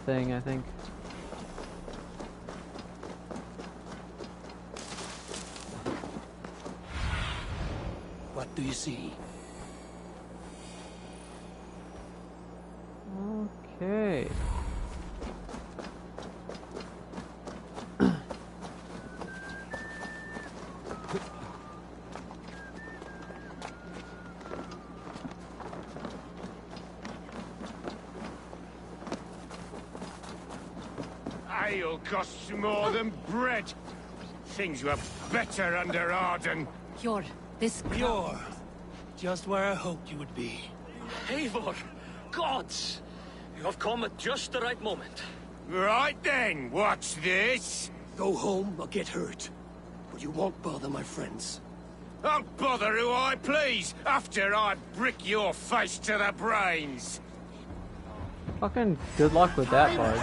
thing, I think. What do you see? Okay. Ale costs more than bread. Things were better under Arden. Hjord, this... You're just where I hoped you would be. Eivor! Gods! You have come at just the right moment. Right then, what's this? Go home or get hurt. But you won't bother my friends. I'll bother who I please, after I brick your face to the brains. Fucking good luck with that part.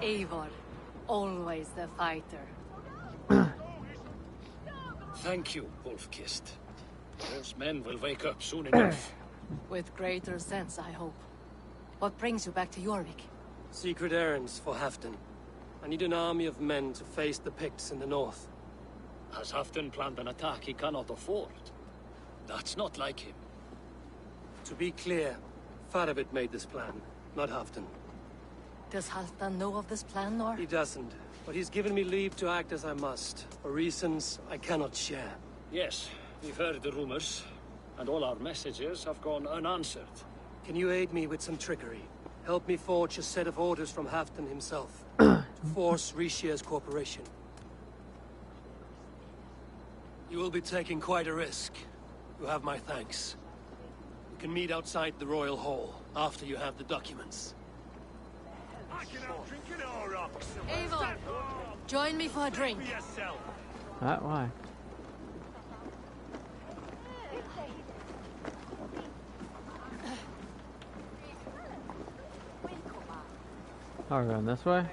Eivor, always the fighter. Thank you, Wolf-Kissed. Those men will wake up soon enough. With greater sense, I hope. What brings you back to Jorvik? Secret errands for Halfdan. I need an army of men to face the Picts in the north. Has Halfdan planned an attack he cannot afford? That's not like him. To be clear, Faravit made this plan, not Halfdan. Does Halfdan know of this plan, or...? He doesn't, but he's given me leave to act as I must, for reasons I cannot share. Yes, we've heard the rumors, and all our messages have gone unanswered. Can you aid me with some trickery? Help me forge a set of orders from Halfdan himself, to force Rishia's cooperation. You will be taking quite a risk. You have my thanks. We can meet outside the Royal Hall, after you have the documents. Eivor, join me for a drink. Why? Oh, we're going this way?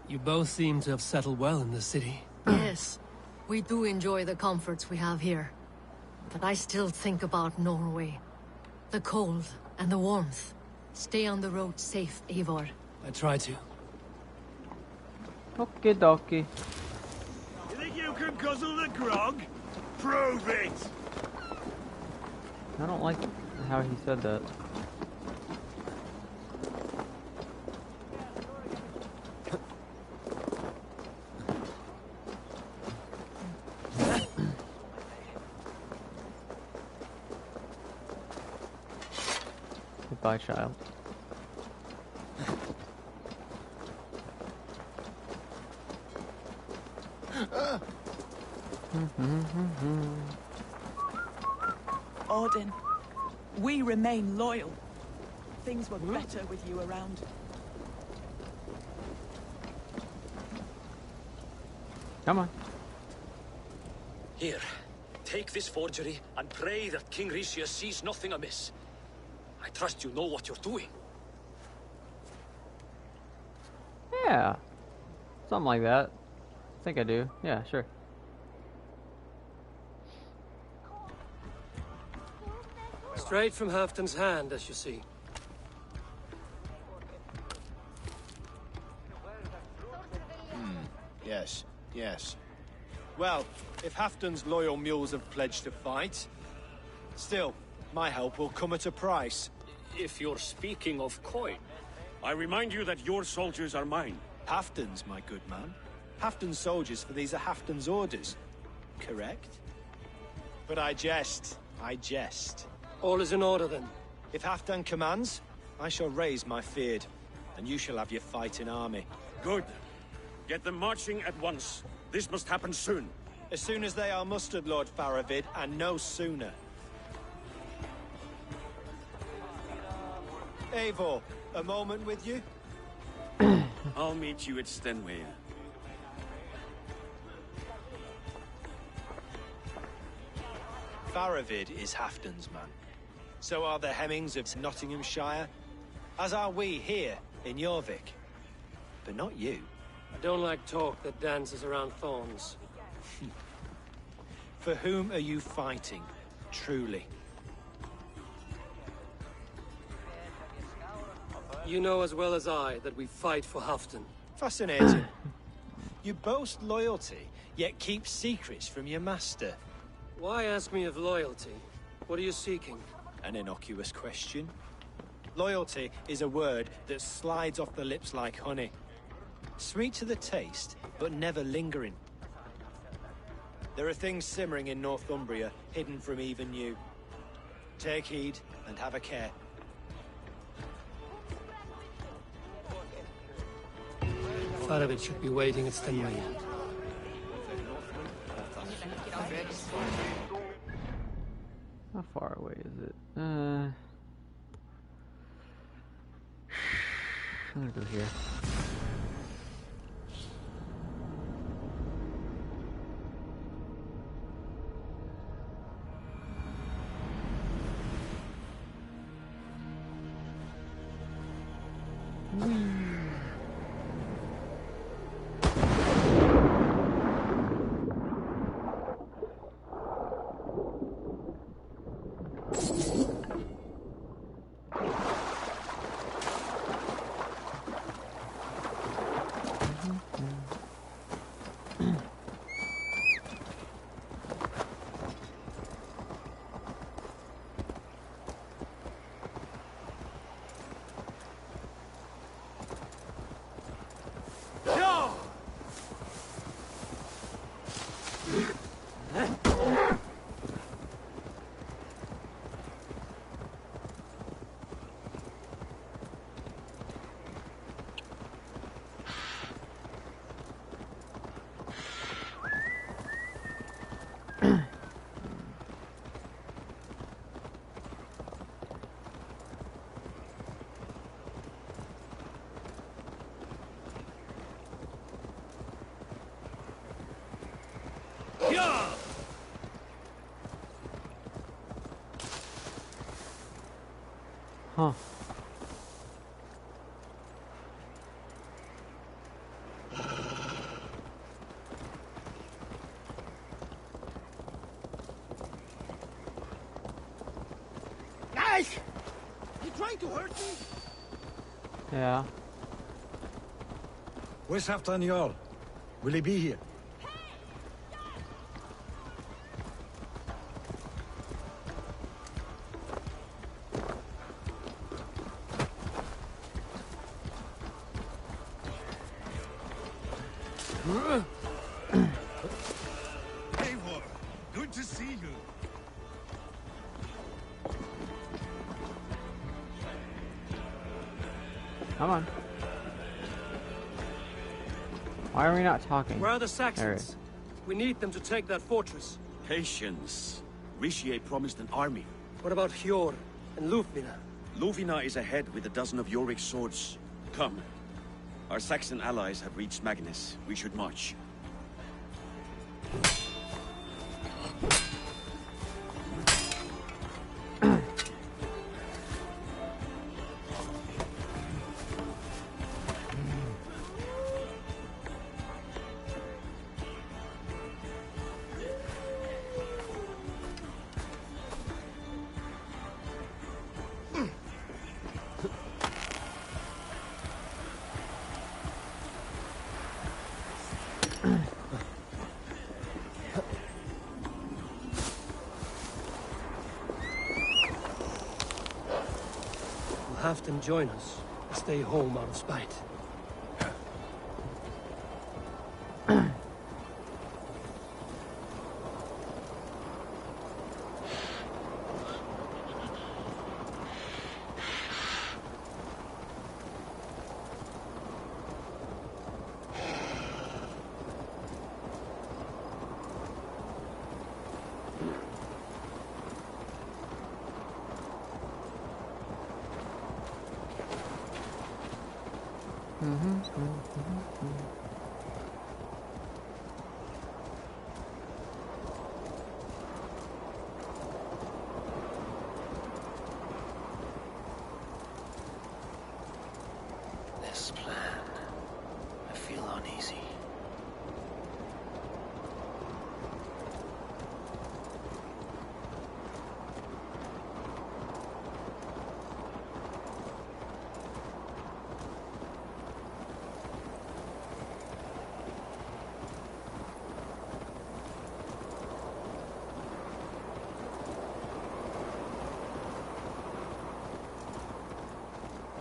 You both seem to have settled well in the city. Yes, we do enjoy the comforts we have here. But I still think about Norway. The cold and the warmth. Stay on the road safe, Eivor. I try to. Okie dokie. You think you can guzzle the grog? Prove it! I don't like how he said that. Goodbye, child. Odin, we remain loyal. Things were better with you around. Come on. Here, take this forgery and pray that King Rishia sees nothing amiss. I trust you know what you're doing. Yeah. Something like that. I think I do. Yeah, sure. Straight from Halfdan's hand, as you see. Yes, yes. Well, if Halfdan's loyal mules have pledged to fight, still, my help will come at a price. If you're speaking of coin. I remind you that your soldiers are mine. Halfdan's, my good man. Halfdan's soldiers, for these are Halfdan's orders. Correct? But I jest. I jest. All is in order then. If Halfdan commands, I shall raise my feared, and you shall have your fighting army. Good. Get them marching at once. This must happen soon. As soon as they are mustered, Lord Faravid, and no sooner. Eivor, a moment with you? I'll meet you at Stenway. Faravid is Halfdan's man. So are the Hemmings of Nottinghamshire, as are we here in Jorvik. But not you. I don't like talk that dances around thorns. For whom are you fighting, truly? You know as well as I that we fight for Halfdan. Fascinating. You boast loyalty, yet keep secrets from your master. Why ask me of loyalty? What are you seeking? An innocuous question. Loyalty is a word that slides off the lips like honey. Sweet to the taste, but never lingering. There are things simmering in Northumbria, hidden from even you. Take heed, and have a care. Faravid should be waiting at Stenway. How far away is it? I'm gonna go here. Huh. Guys! You trying to hurt me? Yeah. Where's Halfdan Jarl? Will he be here? Eivor, good to see you. Come on. Why are we not talking? Where are the There Saxons? We need them to take that fortress. Patience. Richier promised an army. What about Hjor and Lufvina? Luvina is ahead with a dozen of Jorvik's swords. Come. Our Saxon allies have reached Magnus. We should march. Halfton join us, or stay home out of spite? This plan. I feel uneasy.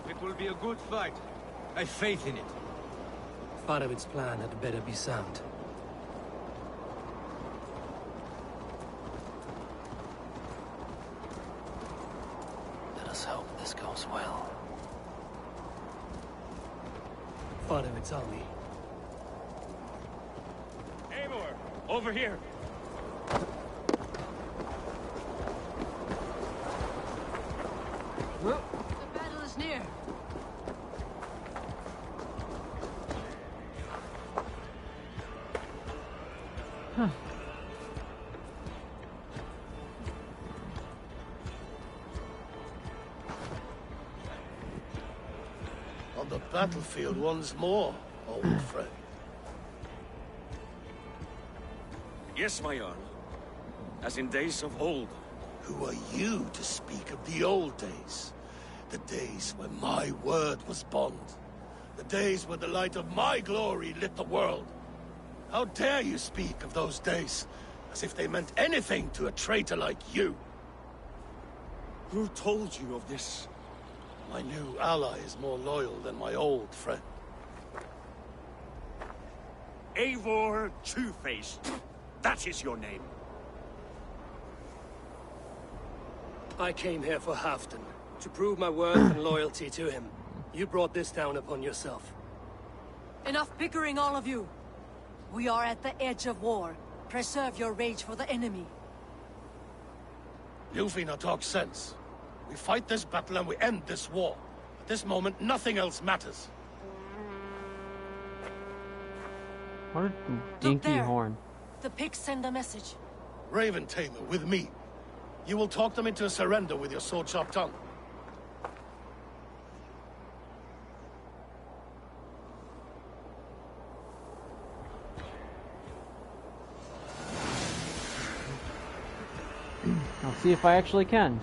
It will be a good fight. I've faith in it. Farovit's plan had better be sound. Let us hope this goes well. Farovit's army. Eivor, over here. The battle is near. On the battlefield once more, old friend. Yes, my Jarl. As in days of old. Who are you to speak of the old days? The days when my word was bond. The days when the light of my glory lit the world. How dare you speak of those days, as if they meant anything to a traitor like you? Who told you of this? My new ally is more loyal than my old friend. Eivor Two-Faced. That is your name. I came here for Halfton, to prove my worth and loyalty to him. You brought this down upon yourself. Enough bickering, all of you. We are at the edge of war. Preserve your rage for the enemy. Ljufina talks sense. We fight this battle and we end this war. At this moment, nothing else matters. What a dinky there. horn. The pigs send a message. Raven Tamer, with me. You will talk them into a surrender with your sword-sharp tongue. I'll see if I actually can.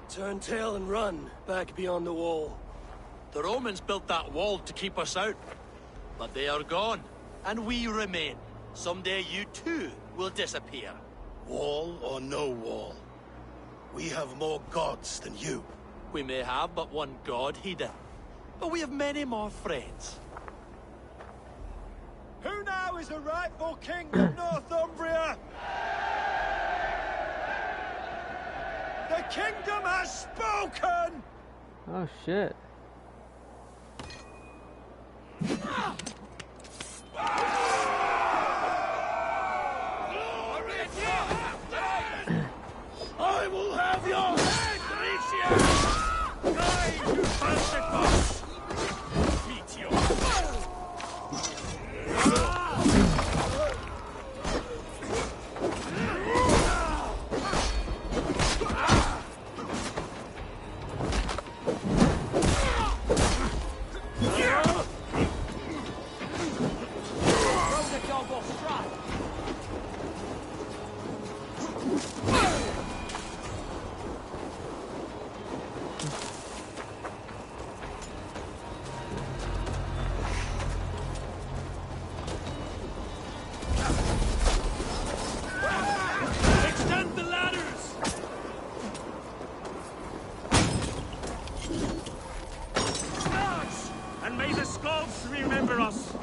Turn tail and run, back beyond the wall. The Romans built that wall to keep us out. But they are gone, and we remain. Someday you too will disappear. Wall or no wall, we have more gods than you. We may have but one god, Hida. But we have many more friends. Who now is the rightful king of Northumbria? The kingdom has spoken! Oh shit. I will have your head, Ricia! You bastard boss! Meet you. Extend the ladders! Charge! And may the skulls remember us!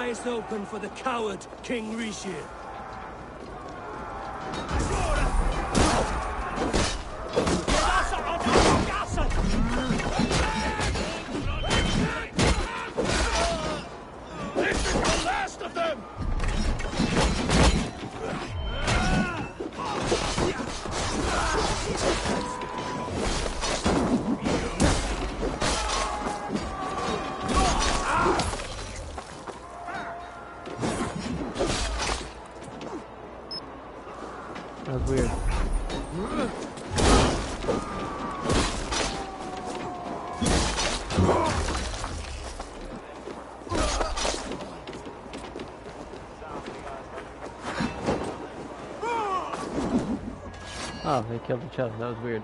eyes open for the coward, King Rishi. This is the last of them! That was weird. Oh, they killed each other. That was weird.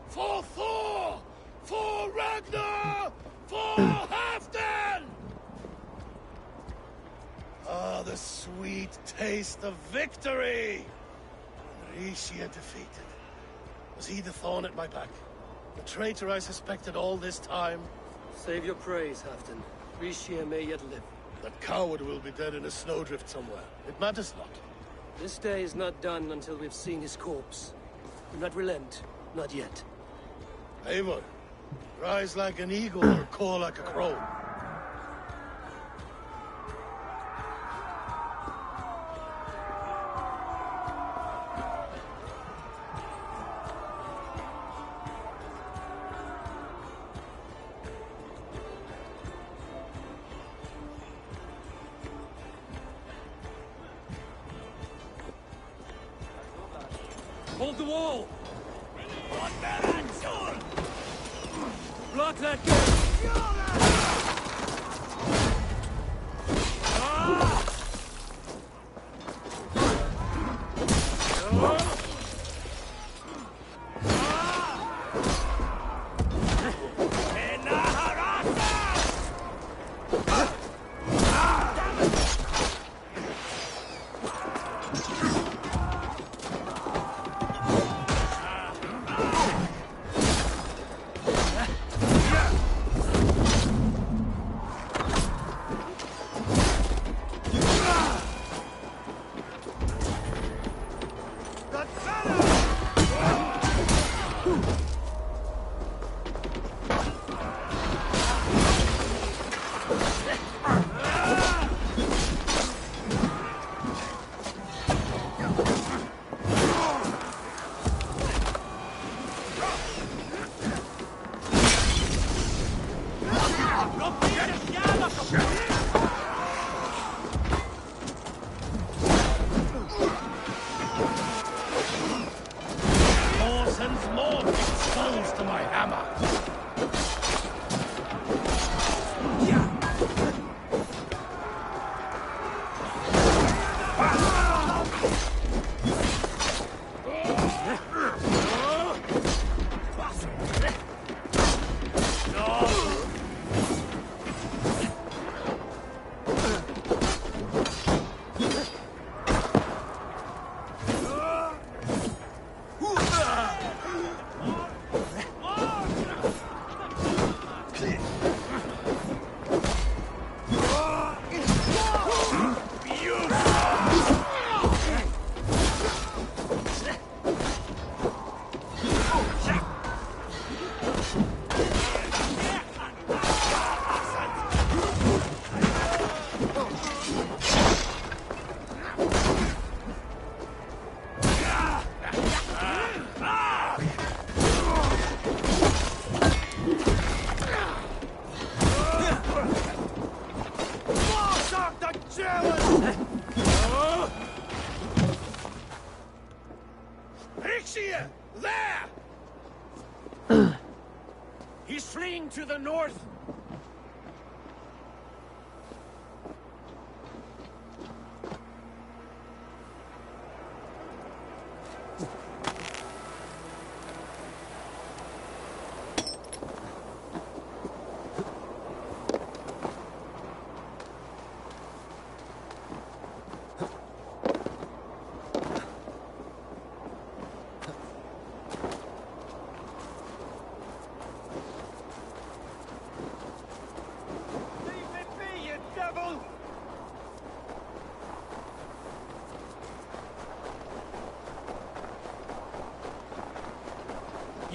For Thor! For Ragnar! For Halfdan! Ah, the sweet taste of victory! Rishia defeated. Was he the thorn at my back? The traitor I suspected all this time? Save your praise, Halfdan. Rishia may yet live. That coward will be dead in a snowdrift somewhere. It matters not. This day is not done until we've seen his corpse. Do not relent. Not yet. Eivor, rise like an eagle or caw like a crow. Hold the wall! Block that gate! Ixia! There! He's fleeing to the north!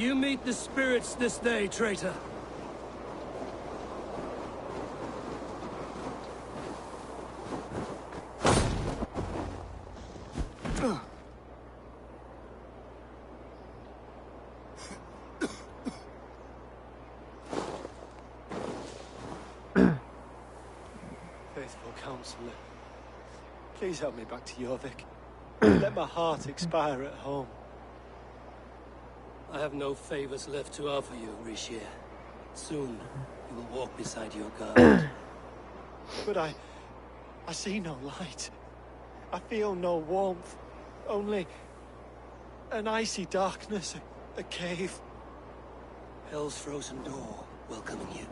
You meet the spirits this day, traitor. Faithful counselor, please help me back to Jorvik. Let my heart expire at home. I have no favors left to offer you, Rishier. Soon, you will walk beside your god. But I see no light. I feel no warmth. Only an icy darkness, a cave. Hell's frozen door welcoming you.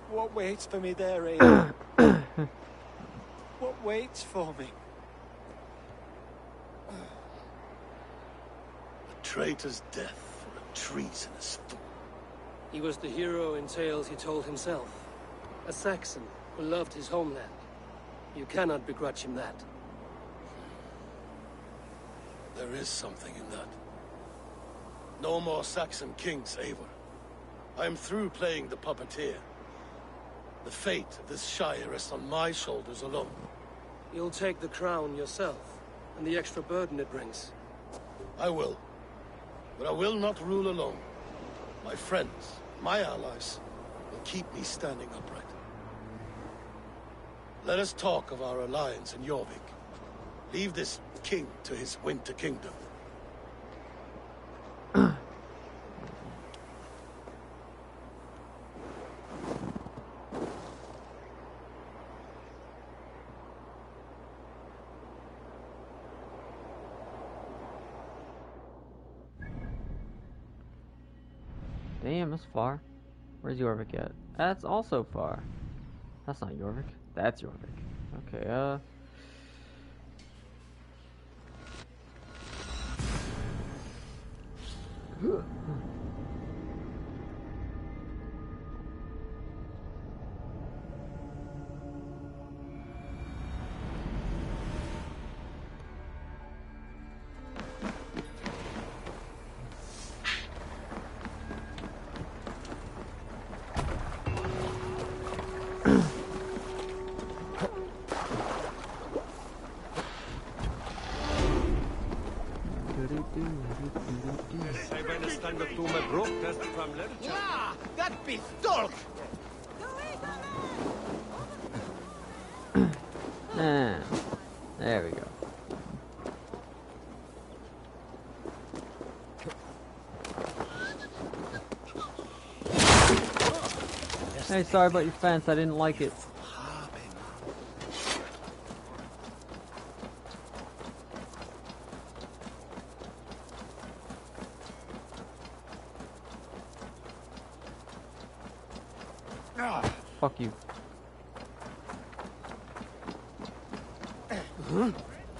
What waits for me there, Aiden? What waits for me? A traitor's death for a treasonous fool. He was the hero in tales he told himself. A Saxon who loved his homeland. You cannot begrudge him that. There is something in that. No more Saxon kings, Eivor. I am through playing the puppeteer. The fate of this Shire rests on my shoulders alone. You'll take the crown yourself, and the extra burden it brings. I will. But I will not rule alone. My friends, my allies, will keep me standing upright. Let us talk of our alliance in Jorvik. Leave this king to his winter kingdom. Damn, that's far. Where's Jorvik at? That's also far. That's not Jorvik. That's Jorvik. Okay, Ja, dat pistool! There we go. Hey, sorry about your fence. I didn't like it. Fuck you.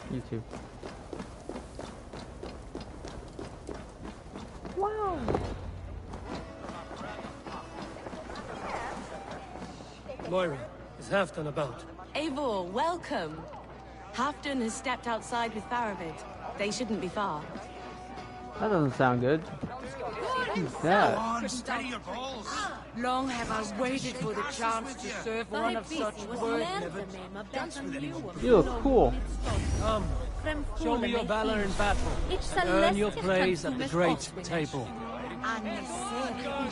You too. Wow. Moira, is Halfdan about? Eivor, welcome. Halfdan has stepped outside with Faravid. They shouldn't be far. That doesn't sound good. Who's that? Steady your balls! Long have I waited for the chance to serve one of such worth. You look cool. Come, show me your valor in battle. Earn your praise at the great table.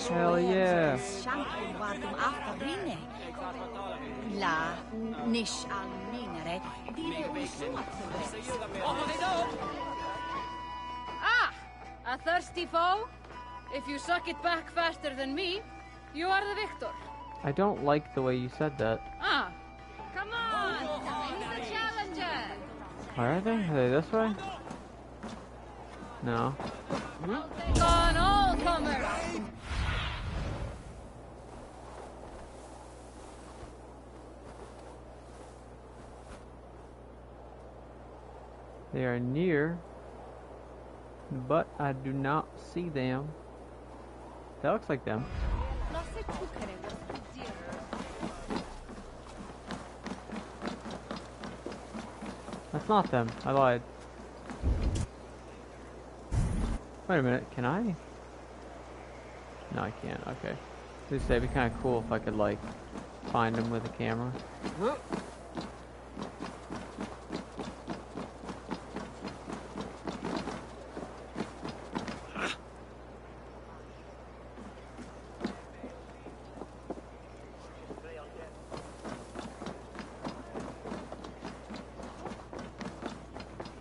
Hell yeah. Ah! A thirsty foe? If you suck it back faster than me, you are the victor. I don't like the way you said that. Ah! Come on! He's the challenger! Where are they? Are they this way? No. I'll take on all comers! They are near, but I do not see them. That looks like them. That's not them. I lied. Wait a minute, can I? No, I can't. Okay. It'd be kind of cool if I could, like, find him with a camera.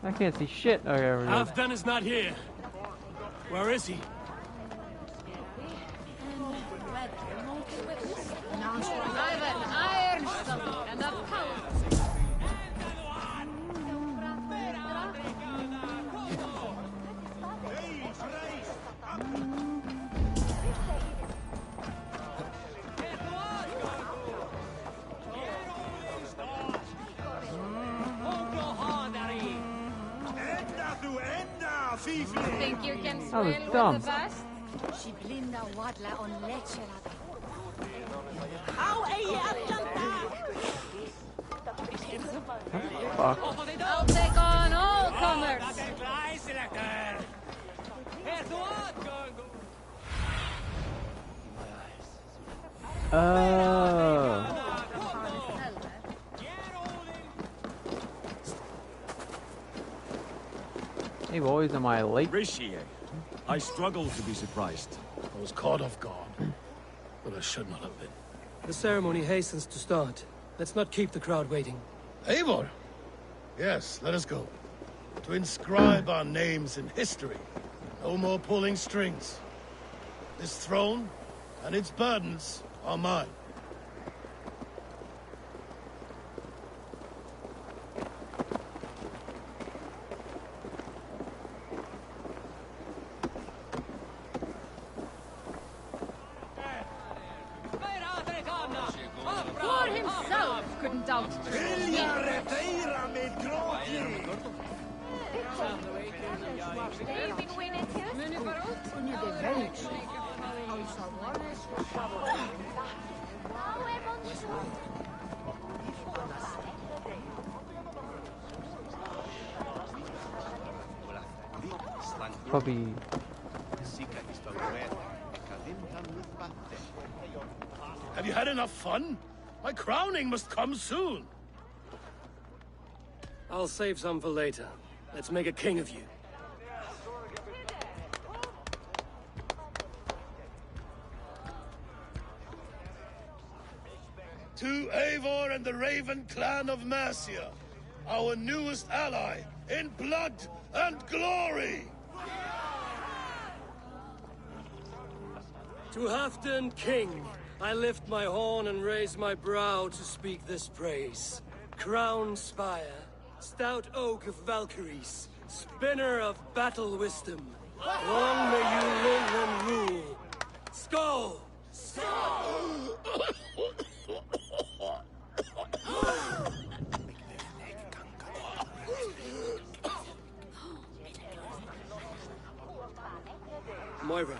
I can't see shit. Okay, there we go. Halfdan is not here. Where is he? I've an iron stomach and a power. Think you can That was swim dumb. with the best? Fuck. I'll take on all comers. Oh. Hey boys, am I late? Rishi, I struggle to be surprised. I was caught off guard, but I should not have been. The ceremony hastens to start. Let's not keep the crowd waiting. Eivor! Yes, let us go. To inscribe our names in history. No more pulling strings. This throne and its burdens are mine. Thor himself couldn't doubt Puppy. Have you had enough fun? My crowning must come soon. I'll save some for later. Let's make a king of you. To Eivor and the Raven clan of Mercia, our newest ally in blood and glory! To Halfdan, king, I lift my horn and raise my brow to speak this praise. Crown spire, stout oak of Valkyries, spinner of battle wisdom. Long may you live and rule. Skull! Moira,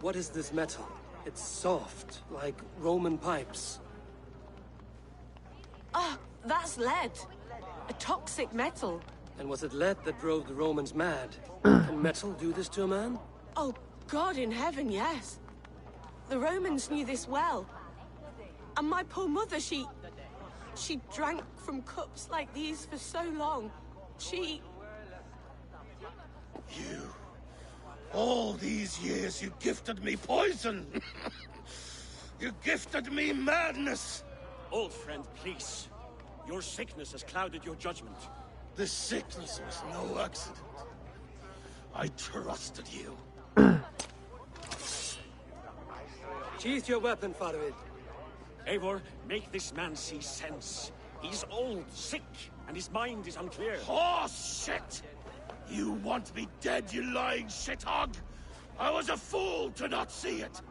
what is this metal? It's soft, like Roman pipes. Ah, that's lead. A toxic metal. And was it lead that drove the Romans mad? Can metal do this to a man? Oh, God in heaven, yes. The Romans knew this well. And my poor mother, she drank from cups like these for so long. You... All these years you gifted me poison! You gifted me madness! Old friend, please. Your sickness has clouded your judgment. This sickness was no accident. I trusted you. Sheath your weapon, Farid. Eivor, make this man see sense. He's old, sick, and his mind is unclear. Horse shit! You want me dead, you lying shithog? I was a fool to not see it!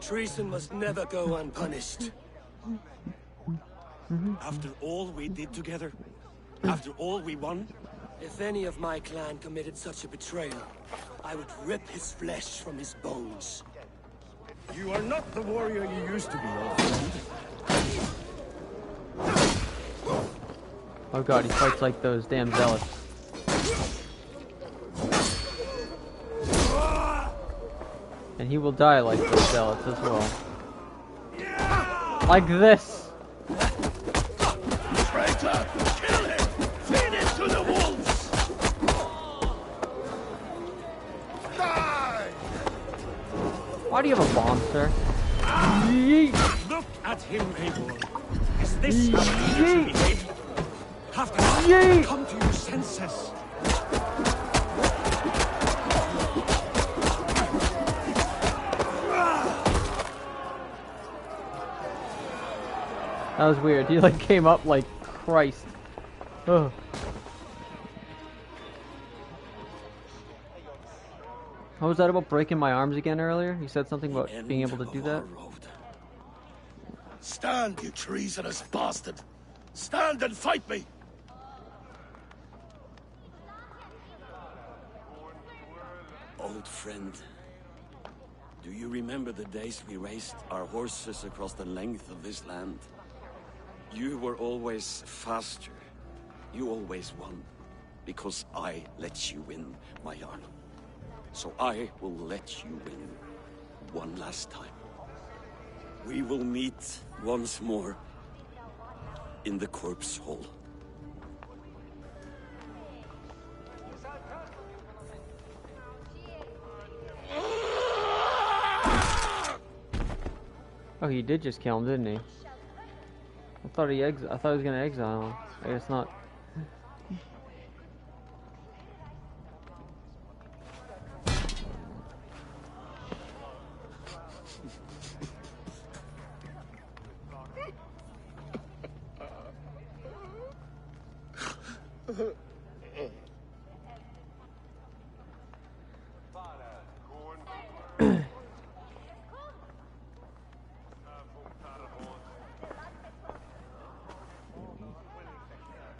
Treason must never go unpunished. After all we did together, after all we won, if any of my clan committed such a betrayal, I would rip his flesh from his bones. you are not the warrior you used to be, old friend. Oh god, he fights like those damn zealots. And he will die like those zealots as well. Like this! Traitor! Kill him! Feed it to the wolves! Die! Why do you have a bomb, sir? Yeet! Look at him, Eivor. Is this how a leader should behave? Halfdan, Yeet! come to your senses. That was weird. He like came up like Christ. Ugh. What was that about breaking my arms again earlier? You said something about being able to do that? Stand, you treasonous bastard! Stand and fight me! Old friend, do you remember the days we raced our horses across the length of this land? You were always faster. You always won. Because I let you win, my Jarl. So I will let you win one last time. We will meet once more in the corpse hall. Oh, he did just kill him, didn't he? I thought he was gonna exile him. I guess not.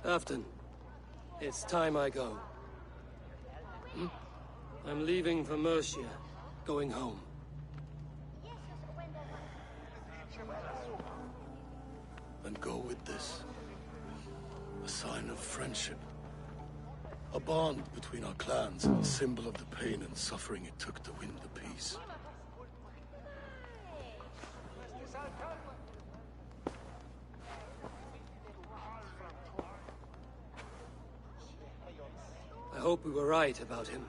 Halfdan, it's time I go. I'm leaving for Mercia, going home. And go with this. A sign of friendship. A bond between our clans and a symbol of the pain and suffering it took to win the peace. I hope we were right about him.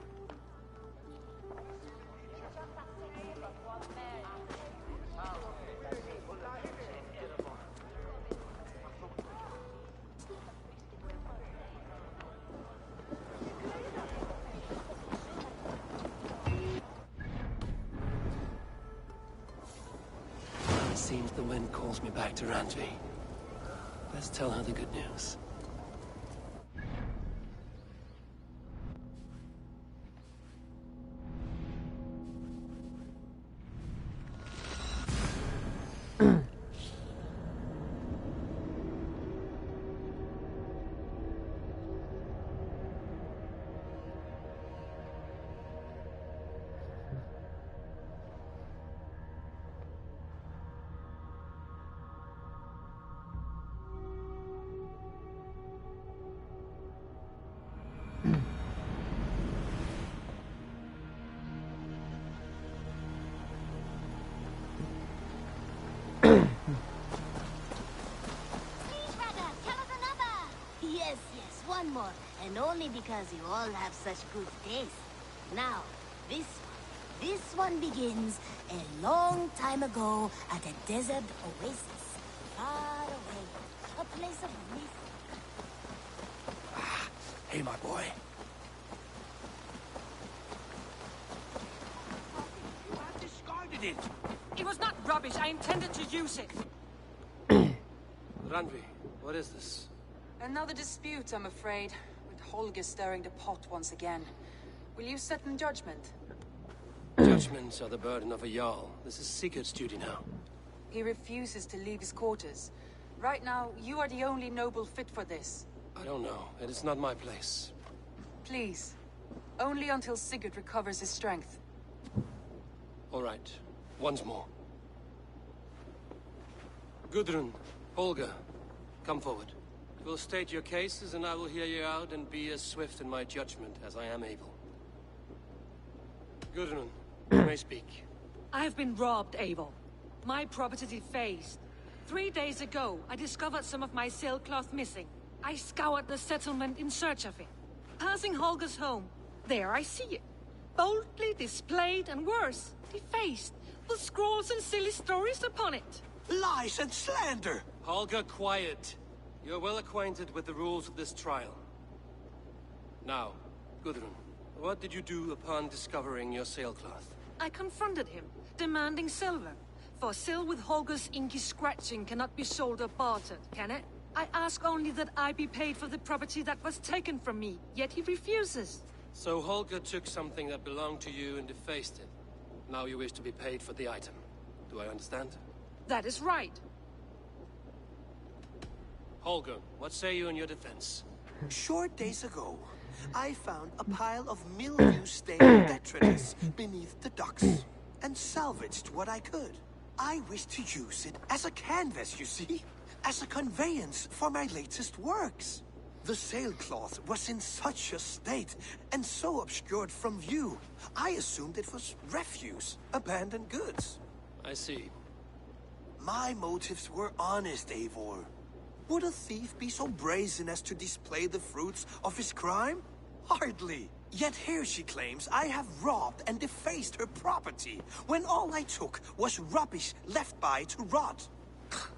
It seems the wind calls me back to Randvi. Let's tell her the good news. Yes, one more. And only because you all have such good taste. Now, this one begins a long time ago at a desert oasis. Far away. A place of myth. Hey, my boy. You have discarded it. It was not rubbish. I intended to use it. Randvi, what is this? Another dispute, I'm afraid, with Holger stirring the pot once again. Will you set in judgment? Judgments are the burden of a Jarl. This is Sigurd's duty now. He refuses to leave his quarters. Right now, you are the only noble fit for this. I don't know. It is not my place. Please. Only until Sigurd recovers his strength. All right. Once more. Gudrun, Holger, come forward. We'll state your cases, and I will hear you out and be as swift in my judgment as I am able. Gudrun, you may speak. I have been robbed, Eivor. My property defaced. 3 days ago, I discovered some of my sailcloth missing. I scoured the settlement in search of it. Passing Holger's home, there I see it. Boldly displayed and worse, defaced, with scrawls and silly stories upon it. Lies and slander! Holger, quiet. You're well acquainted with the rules of this trial. Now, Gudrun, what did you do upon discovering your sailcloth? I confronted him, demanding silver. For sil with Holger's inky scratching cannot be sold or bartered, can it? I ask only that I be paid for the property that was taken from me, yet he refuses. So Holger took something that belonged to you and defaced it. Now you wish to be paid for the item. Do I understand? That is right. Holger, what say you in your defense? Short days ago, I found a pile of mildew-stained detritus beneath the docks, and salvaged what I could. I wished to use it as a canvas, you see? As a conveyance for my latest works. The sailcloth was in such a state, and so obscured from view, I assumed it was refuse, abandoned goods. I see. My motives were honest, Eivor. Would a thief be so brazen as to display the fruits of his crime? Hardly. Yet here she claims I have robbed and defaced her property, when all I took was rubbish left by to rot.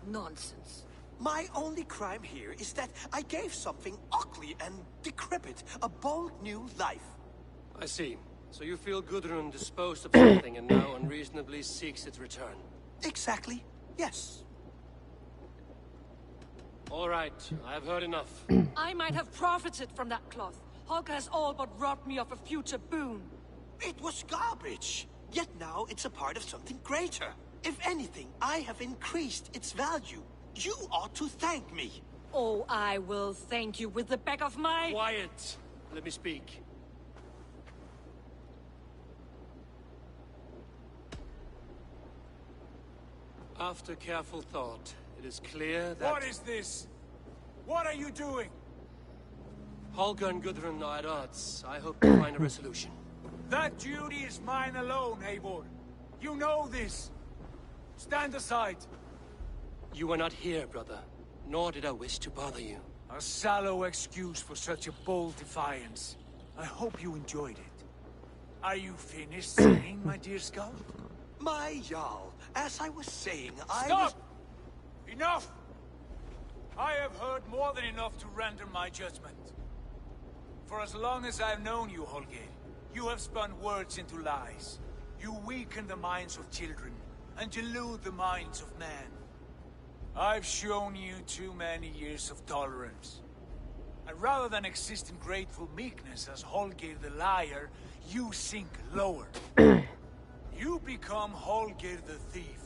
Nonsense. My only crime here is that I gave something ugly and decrepit a bold new life. I see. So you feel Gudrun disposed of something and now unreasonably seeks its return. Exactly. Yes. All right, I have heard enough. I might have profited from that cloth. Holger has all but robbed me of a future boon. It was garbage. Yet now it's a part of something greater. If anything, I have increased its value. You ought to thank me. Oh, I will thank you with the back of my... Quiet! Let me speak. After careful thought, it is clear that... What is this? What are you doing? Holger and Gudrun are at odds. I hope to find a resolution. That duty is mine alone, Eivor. You know this. Stand aside. You were not here, brother. Nor did I wish to bother you. A sallow excuse for such a bold defiance. I hope you enjoyed it. Are you finished singing, my dear Skull? My Jarl, as I was saying, Stop! Enough! I have heard more than enough to render my judgment. For as long as I've known you, Holger, you have spun words into lies. You weaken the minds of children, and delude the minds of men. I've shown you too many years of tolerance. And rather than exist in grateful meekness as Holger the liar, you sink lower. You become Holger the thief,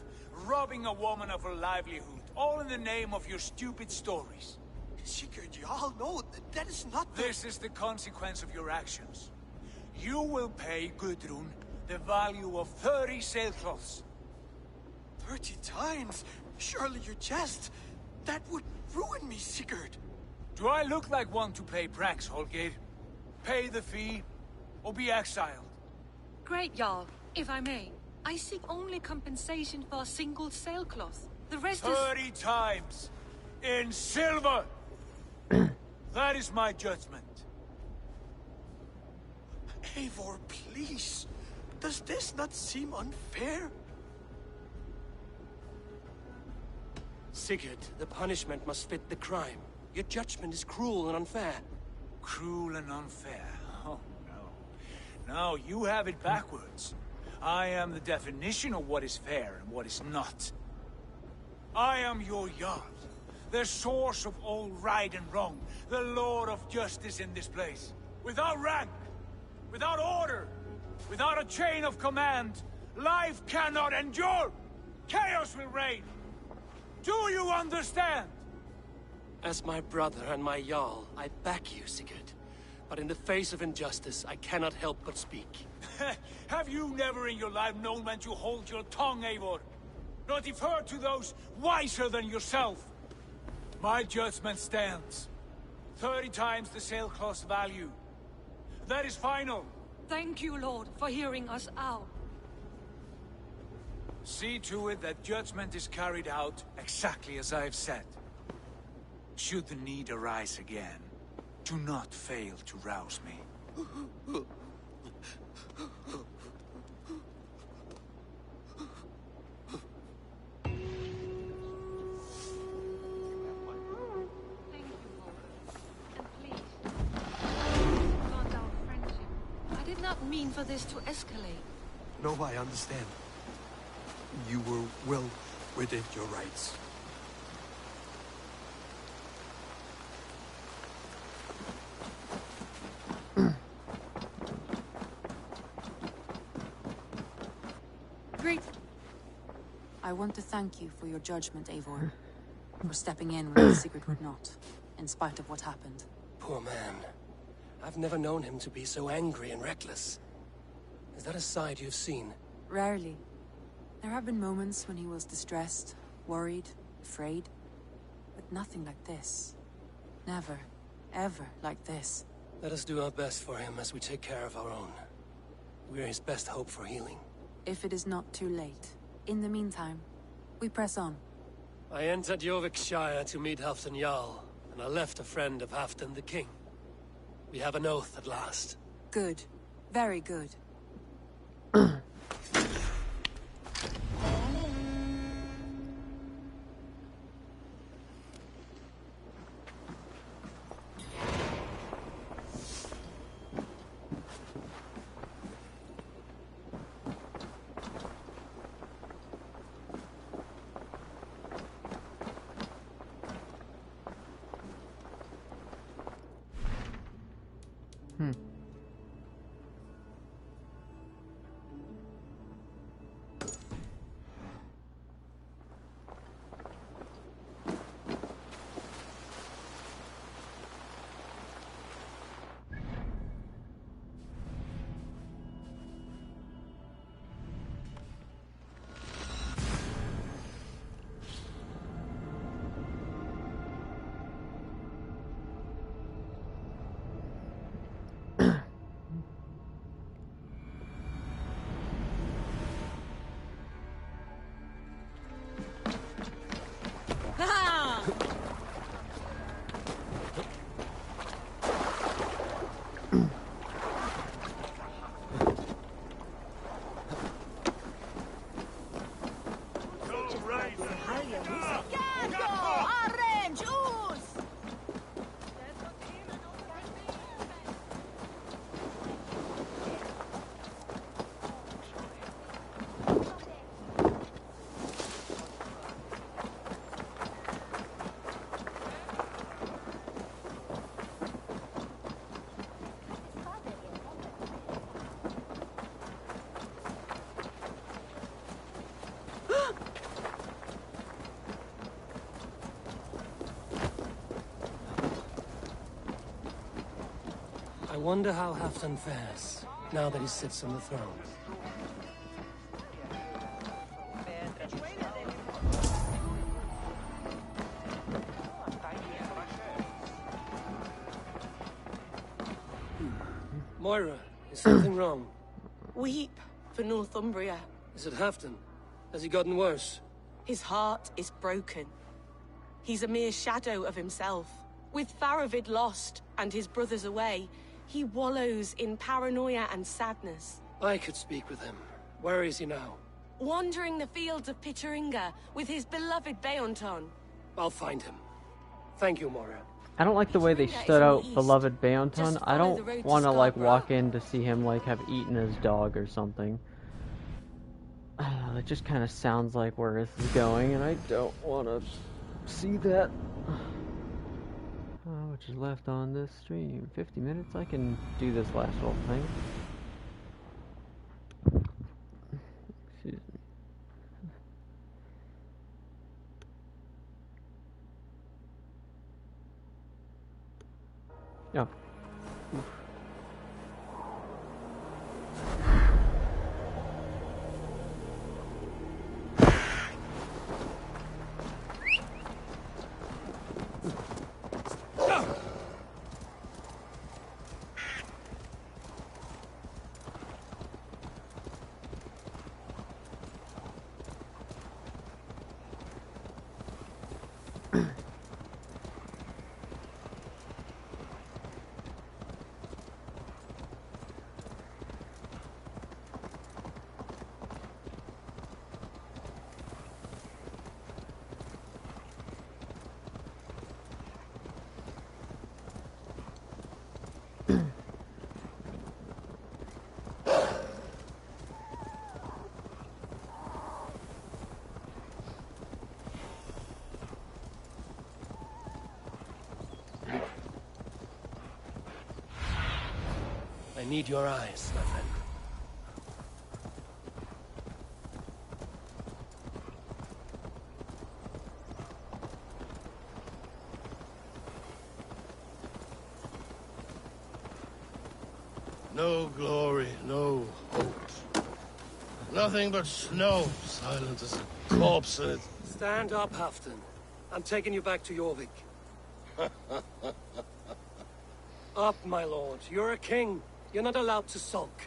robbing a woman of her livelihood, all in the name of your stupid stories. Sigurd, Jarl, no, that is not the... This is the consequence of your actions. You will pay Gudrun the value of 30 sailcloths. 30 times? Surely you jest. That would ruin me, Sigurd. Do I look like one to play pranks, Holger? Pay the fee, or be exiled. Great, Jarl. If I may, I seek only compensation for a single sailcloth. The rest 30 times! In silver! That is my judgment. Eivor, please. Does this not seem unfair? Sigurd, the punishment must fit the crime. Your judgment is cruel and unfair. Cruel and unfair? Oh, no. No, you have it backwards. I am the definition of what is fair and what is not. I am your Jarl, the source of all right and wrong, the Lord of justice in this place. Without rank, without order, without a chain of command, life cannot endure! Chaos will reign! Do you understand? As my brother and my Jarl, I back you, Sigurd. But in the face of injustice, I cannot help but speak. Have you never in your life known when to hold your tongue, Eivor? Nor defer to those wiser than yourself? My judgment stands. 30 times the sailcloth's value. That is final. Thank you, Lord, for hearing us out. See to it that judgment is carried out exactly as I have said. Should the need arise again, do not fail to rouse me. I did not mean for this to escalate. No, I understand. You were well within your rights. Great. I want to thank you for your judgment, Eivor. For stepping in when Sigurd would not, in spite of what happened. Poor man. I've never known him to be so angry and reckless. Is that a side you've seen? Rarely. There have been moments when he was distressed, worried, afraid. But nothing like this. Never, ever like this. Let us do our best for him as we take care of our own. We're his best hope for healing. If it is not too late. In the meantime, we press on. I entered Jorvikshire to meet Halfdan Jarl, and I left a friend of Halfdan the King. We have an oath at last. Good. Very good. I wonder how Halfdan fares, now that he sits on the throne. Moira, is something wrong? Weep for Northumbria. Is it Halfdan? Has he gotten worse? His heart is broken. He's a mere shadow of himself. With Faravid lost and his brothers away, he wallows in paranoia and sadness. I could speak with him. Where is he now? Wandering the fields of Pittaringa with his beloved Beonton. I'll find him. Thank you, Moira. I don't like the way they stood out beloved Beonton. I don't want to like walk in to see him like have eaten his dog or something. It just kind of sounds like where this is going, and I don't want to see that. Which is left on this stream? 50 minutes? I can do this last little thing. Excuse me. Oh. Oof. I need your eyes, my friend. No glory, no hope. Nothing but snow, silent as a corpse in it. Stand up, Halfdan. I'm taking you back to Jorvik. Up, my lord. You're a king. You're not allowed to sulk.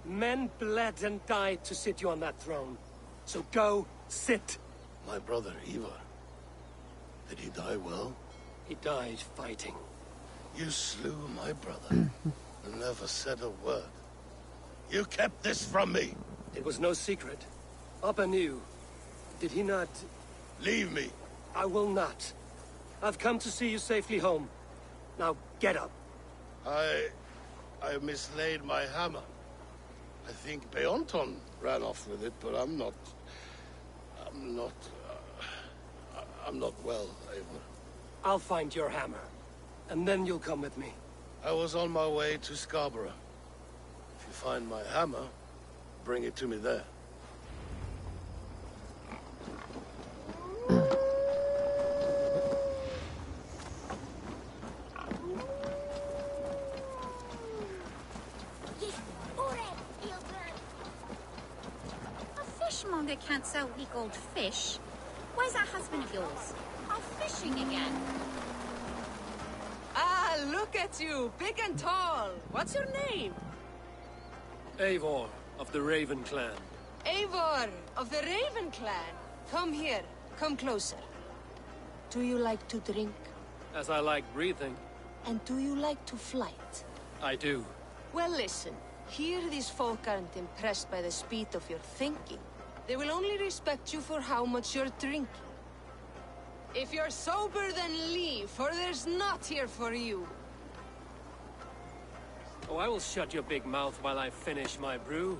Men bled and died to sit you on that throne. So go, sit. My brother, Ivar. Did he die well? He died fighting. You slew my brother and never said a word. You kept this from me. It was no secret. Appa knew. Did he not? Leave me. I will not. I've come to see you safely home. Now, get up. I mislaid my hammer. I think Beonton ran off with it, but I'm not well, Eivor. I'll find your hammer, and then you'll come with me. I was on my way to Scarborough. If you find my hammer, bring it to me there. Fishmonger can't sell weak old fish. Where's that husband of yours? Off fishing again. Ah, look at you, big and tall. What's your name? Eivor, of the Raven clan. Eivor, of the Raven clan. Come here, come closer. Do you like to drink? As I like breathing. And do you like to flight? I do. Well, listen. Here these folk aren't impressed by the speed of your thinking. They will only respect you for how much you're drinking. If you're sober, then leave, for there's naught here for you. Oh, I will shut your big mouth while I finish my brew.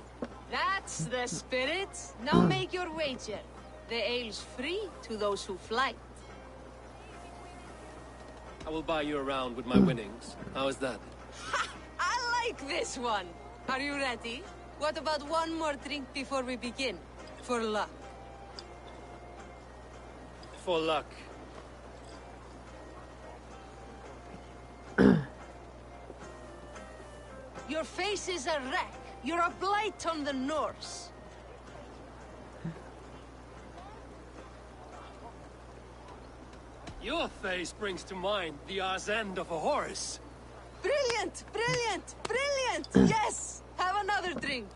That's the spirit. Now make your wager. The ale's free to those who flight. I will buy you around with my winnings. How is that? Ha! I like this one. Are you ready? What about one more drink before we begin? For luck. For luck. Your face is a wreck. You're a blight on the Norse. Your face brings to mind the arse end of a horse. Brilliant! Brilliant! Brilliant! Yes! Have another drink.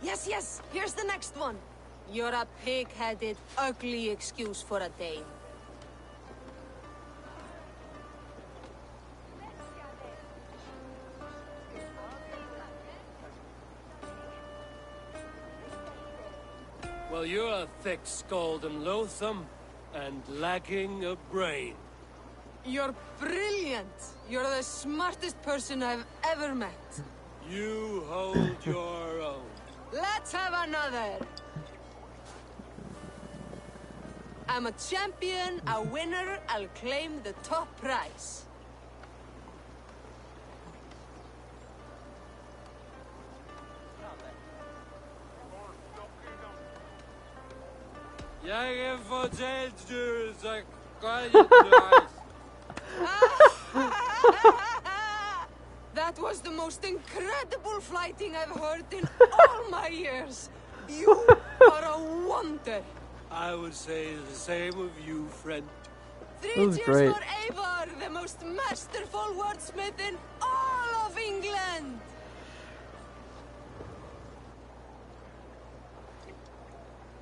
Yes, yes! Here's the next one. You're a pig-headed, ugly excuse for a Dane. Well, you're a thick-skulled and loathsome, and lacking a brain. You're brilliant! You're the smartest person I've ever met. You hold your own. Let's have another! I'm a champion, a winner, I'll claim the top prize. Jag fortalt du så That was the most incredible fighting I've heard in all my years. You are a wonder. I would say the same of you, friend. 3 That was cheers great. for Eivor, the most masterful wordsmith in all of England.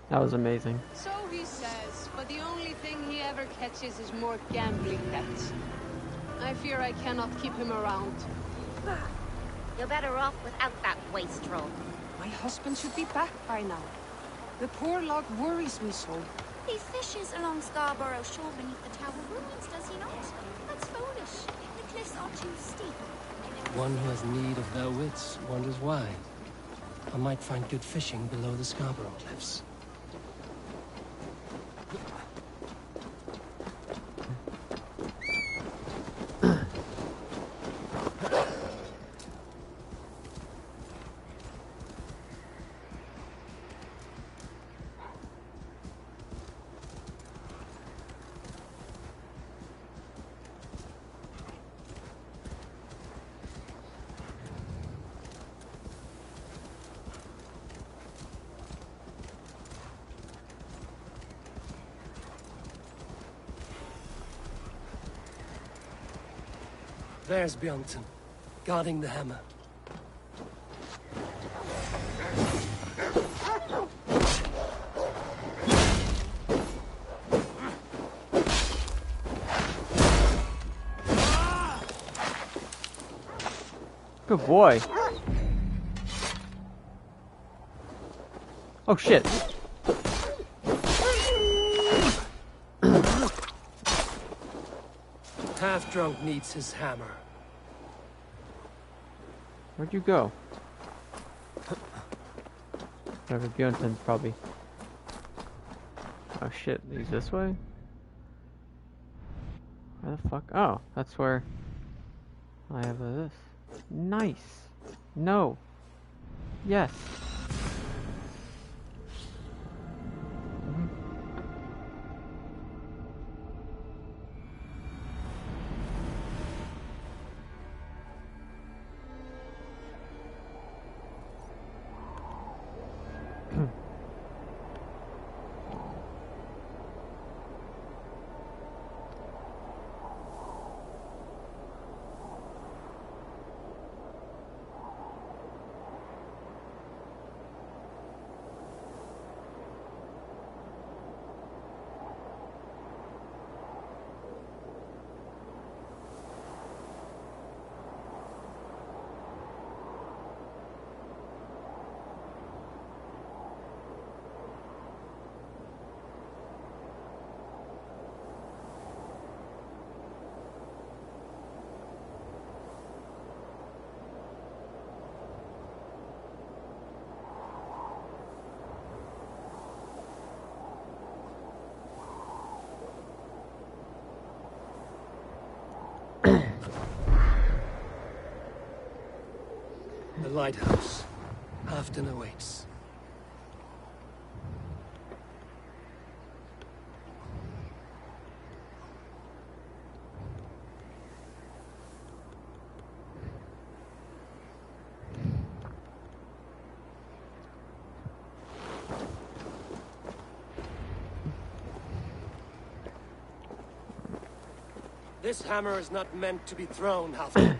That was amazing. So he says, but the only thing he ever catches is more gambling debts. I fear I cannot keep him around. You're better off without that wastrel. My husband should be back by now. The poor log worries me so. He fishes along Scarborough shore beneath the tower ruins, does he not? That's foolish. The cliffs are too steep. One who has need of their wits wonders why. I might find good fishing below the Scarborough cliffs. There's Bjornton, guarding the hammer. Good boy. Oh shit. Half-drunk needs his hammer. Where'd you go? Whatever, Bjornton's probably... Oh shit, he's this way? Where the fuck? Oh, that's where I have this. Nice. No. Yes. The lighthouse. Afton awaits. This hammer is not meant to be thrown, Halfdan.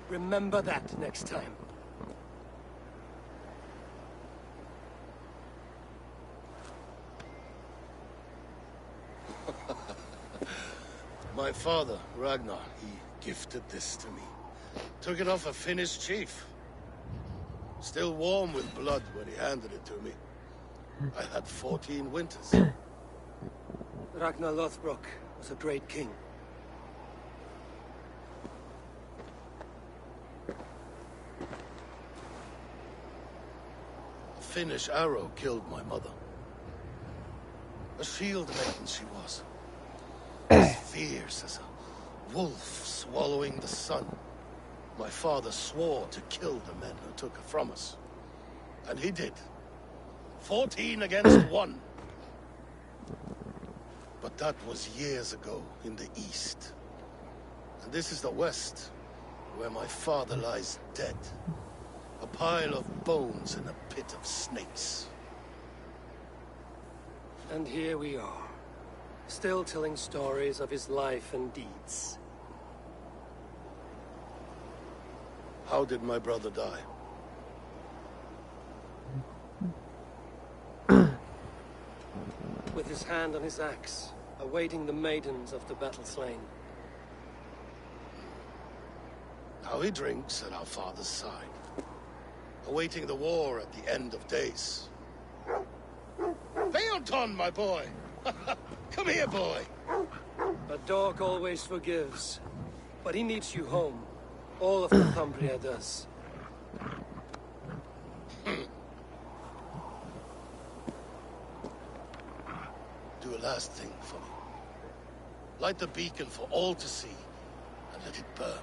Remember that next time. My father, Ragnar, he gifted this to me. Took it off a Finnish chief. Still warm with blood when he handed it to me. I had 14 winters. Ragnar Lothbrok was a great king. A Finnish arrow killed my mother. A shield maiden she was. As fierce as a wolf swallowing the sun. My father swore to kill the men who took her from us. And he did. 14 against 1. But that was years ago in the east. And this is the west, where my father lies dead. A pile of bones in a pit of snakes. And here we are, still telling stories of his life and deeds. How did my brother die? With his hand on his axe, awaiting the maidens of the battle slain. How he drinks at our father's side, awaiting the war at the end of days. Beonton, my boy! Come here, boy! A dog always forgives, but he needs you home. All of Northumbria does. Do a last thing for me. Light the beacon for all to see, and let it burn.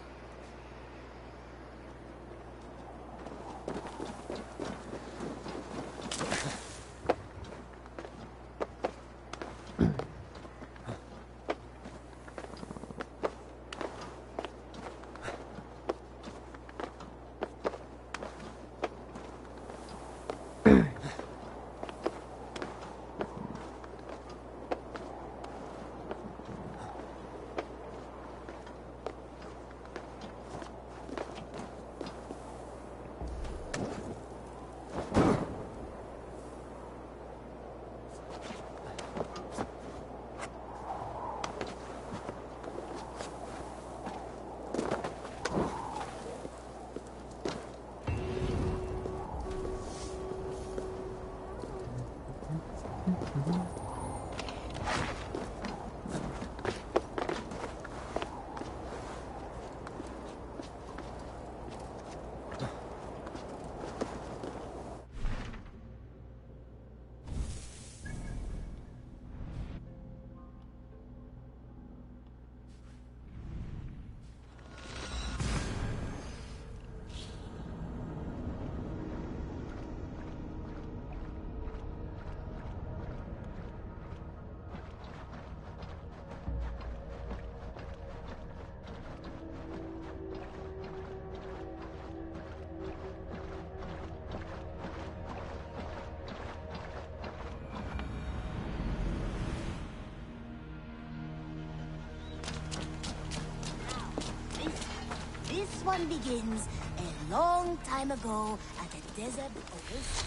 This one begins a long time ago at a desert oasis,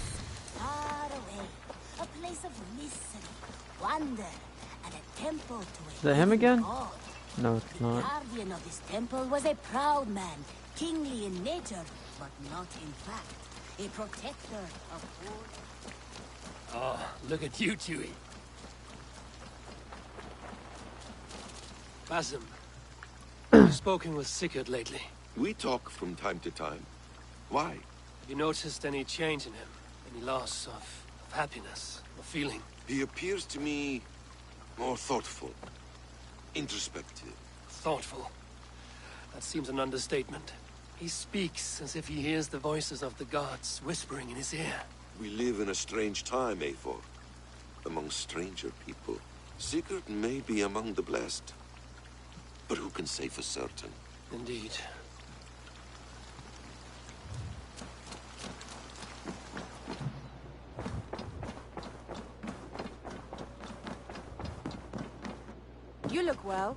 far away. A place of mystery, wonder, and a temple to a Is that him again? god. No, it's The not. guardian of this temple was a proud man, kingly in nature, but not in fact. A protector of all. Oh, look at you, Chewie. Basim, you've spoken with Sigurd lately. We talk from time to time. Why? Have you noticed any change in him? Any loss of happiness or feeling? He appears to me more thoughtful, introspective. Thoughtful. That seems an understatement. He speaks as if he hears the voices of the gods whispering in his ear. We live in a strange time, Eivor. Among stranger people. Sigurd may be among the blessed. But who can say for certain? Indeed. You look well.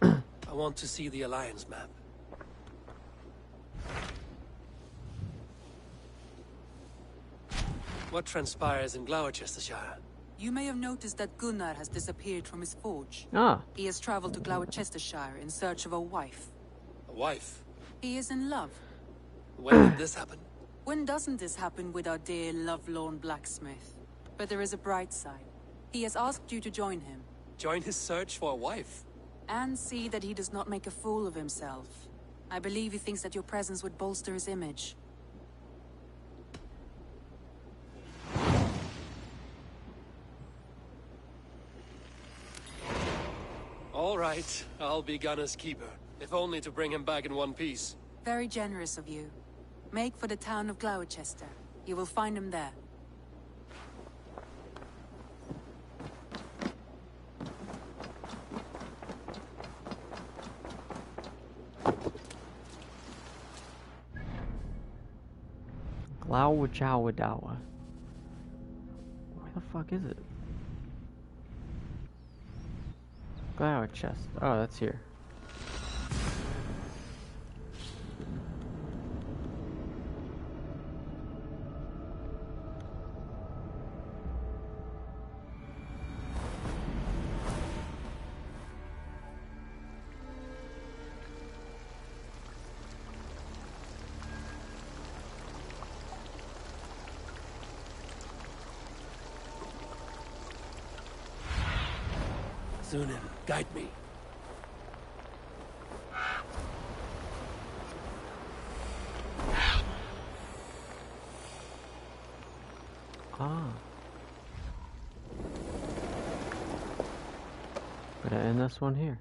I want to see the Alliance map. What transpires in Gloucestershire? You may have noticed that Gunnar has disappeared from his forge. Ah. He has traveled to Gloucestershire in search of a wife. A wife? He is in love. When did this happen? When doesn't this happen with our dear lovelorn blacksmith? But there is a bright side. He has asked you to join him. Join his search for a wife? And see that he does not make a fool of himself. I believe he thinks that your presence would bolster his image. All right, I'll be Gunner's keeper, if only to bring him back in one piece. Very generous of you. Make for the town of Gloucester. You will find him there. Glauchawadawa. Where the fuck is it? Gloucester. Oh, that's here. Zunin, guide me. Ah. Gonna end this one here.